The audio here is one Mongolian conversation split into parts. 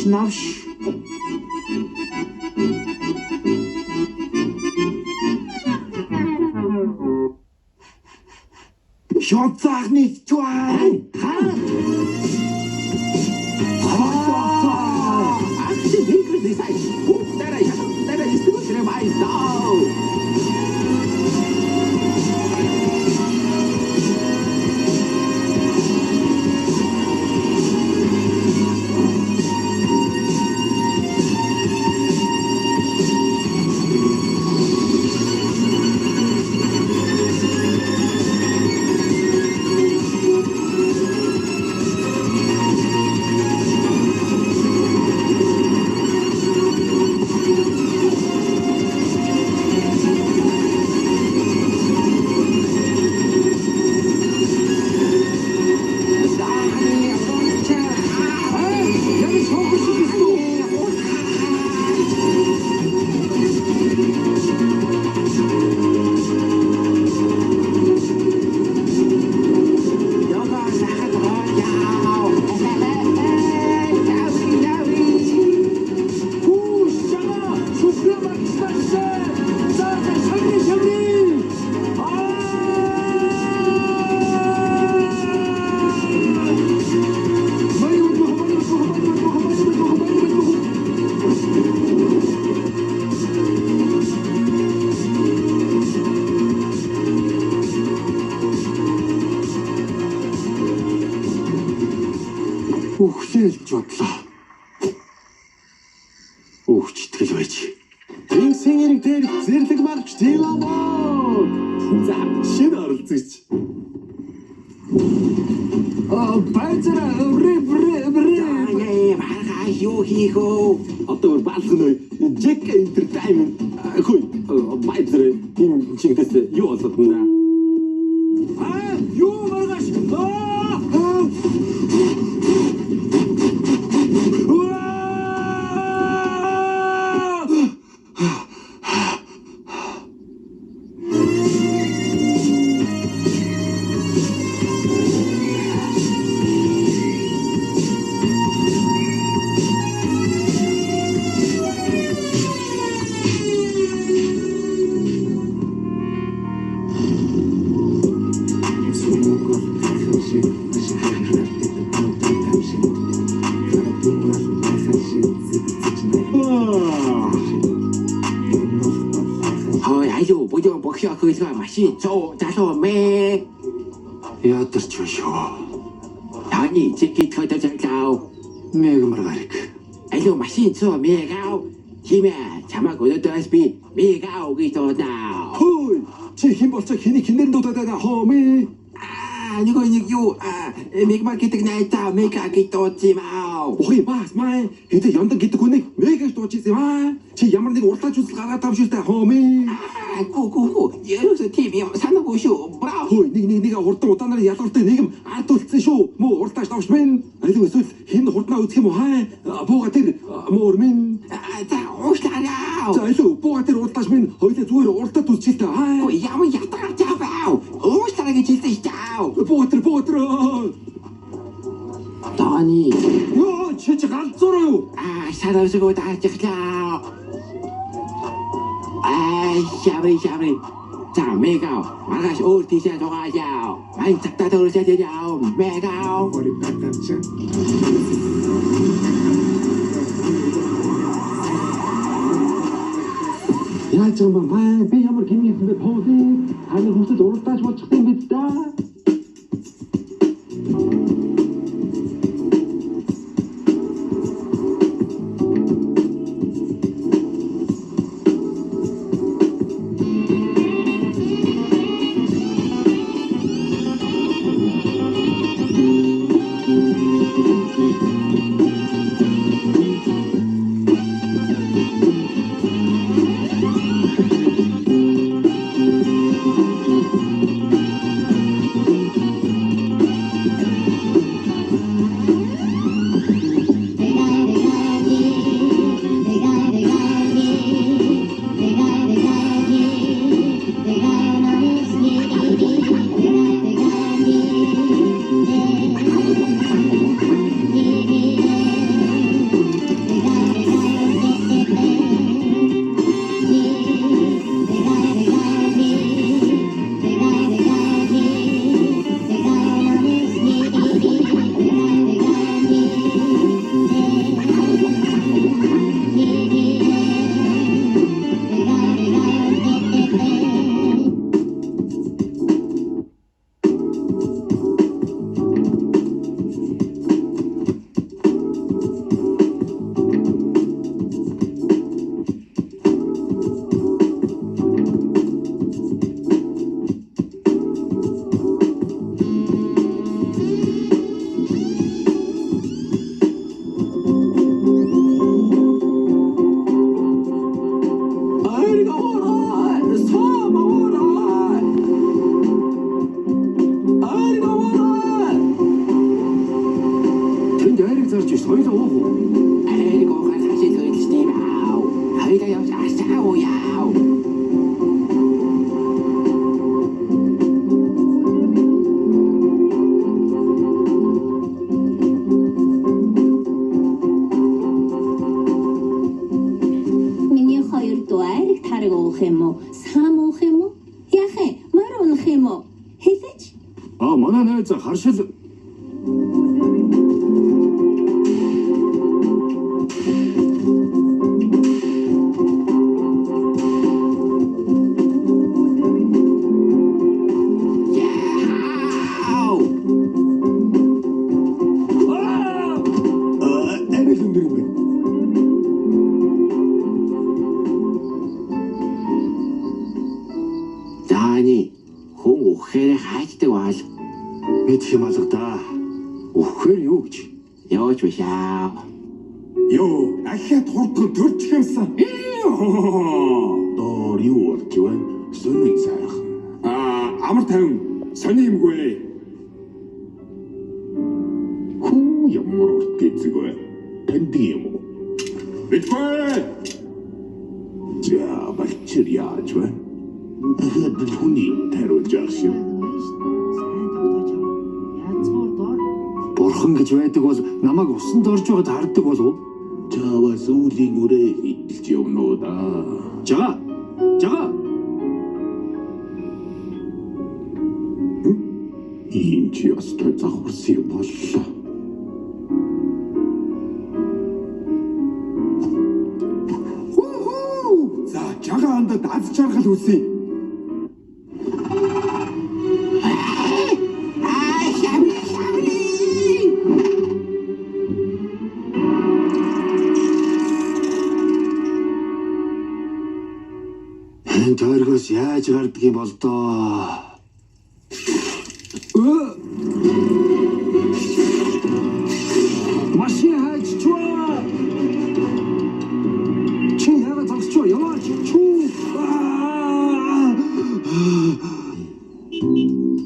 Навш. Jag sag nicht du ein. Ach, die Winkel, die sei. Der ist gut, der weiß da. Үхлээлж бодлоо. Үхч итгэл байж. Инсэн хэрэг дээр зэрлэг марч дийломоо. За шинэ оролцогч. Байцаа яа юу хийх вэ? Одоо баалганы Jack Entertainment хөөе байцаа энэ чигтэс юу болоод байна? Юу маргааш? Аюу, будем бохио хөлгөө машин цоо залуу мэ. Ядарч байна шүү. Таны зэкит хөдөө зарлаа. Мегмар гараг. Аюу машин цоо мэгав. Химээ чамаг өнөөдрөөс би мэгав гэж дуудаа. Хөөе. Чи хэн болцоо хэний хинээр дуудаад байгаа хөөе. Нэг юу мегмар гэдэг найзаа мега гэж дуудсан. Охи бас маа. Хэдэ яндаг гэдэг хүнийг мегаш дууж ирсэн юм аа. Чи ямар нэг уртаач үзэл гаргаад тавшилтай хөөе. Гү. Ерөөсөө тийм юм санаагүй шүү. Браво. Хөөе нэг хурдан удаанаар ялгартай нийгэм ард үлдсэн шүү. Муу уртаач тавш минь. Алив эсвэл хин хурднаа үзэх юм уу хаа? Бууга тэр муур минь. За уушлаарай. За илүү бууга тэр уртаач минь хоёулаа зүгээр уртад үзчихтэй хаа. Ямар ятгаа чаваа. Уушлаарай гэж хэлсэн шүү. Бууга тэр. Таны. Йоо чи галзуураа юу? Шаравсгоо даачихлаа. Шаври. За мегав. Маргааш өөр тийшээ дугааяа. Майн цагтаа төрөсөж яа. Мегав. Яаж юм бэ? Би ямар гинэндээ пооди. Ханы хүмүүсд уралдаж болчих юм бид та. манай найз харшил Мэдх юм алга да. Өхөр юу гэж? Явж бишаа. Йоо, ахиад хурдган төрчих юмсан. доор юу болж байна? Сонин сайхан. Амар тайван сони юмгүй. Хүү ямар урт гэцгүй. Танд юм уу? Мэдгүй. За, бачир яаж вэ? Дахиад хүний тариулж ахшив. Бурхан гэж байдаг бол намайг усанд орж байгаад харддаг болов? Чаваа сүүлийн үрээ хилж явноо да. Жага. Ийм ч ястай завхарсан боллоо. За, жага андад аз чаргал үсэ. Тань тойргоос яаж гардаг юм бол доо. Машин хайччваа. Чи яагаад зогсчоо? Яваач. Чүү.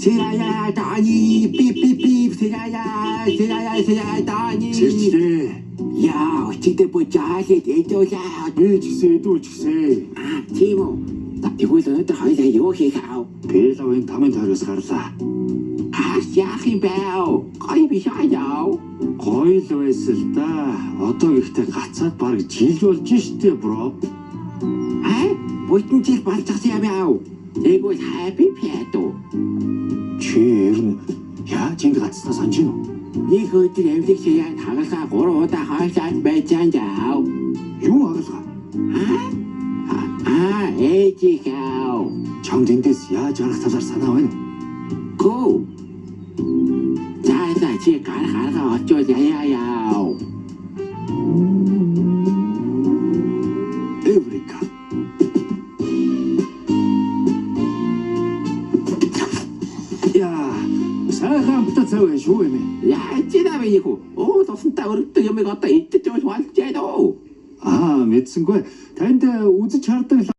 Сирая Дани, бип бип бип, Сирая Дани. Чичлээ. Яа, чигдэ бочаахэд эдүүлээ. Би ч гэсэн эдүүлж гисэн. Тийм үү? Тэгвэл өнөөдөр хоёулаа юу хийх аа? Пеловын тамын тойроос гарлаа. Яах юм бэ? Гой биш аа. Гоё л байсан л да. Одоо ихтэй гацаад бараг жилж болж штэ бро. Бүтэн жил болчихсон юм аа. Тэгвэл happy пяту. Чи ер нь яаж ингэ гацснаа санаж гинөө? Нэг өдөр эмнэлэг ширээн хагалгаа 3 удаа хаалцаад байж байгаа. Юу хагалгаа? Ээжигаа. Чамд эндээс яаж гарах талаар санаа байна? Го. За чи гараа очоод яа. Эврика. Яа, сайхан амттай шүү юм. Яа чи навэ юу? Тосонтой өргөдөг юмыг одоо идэж болж болж байна уу? Мэдсэнгүй. Танд үзэж хардаг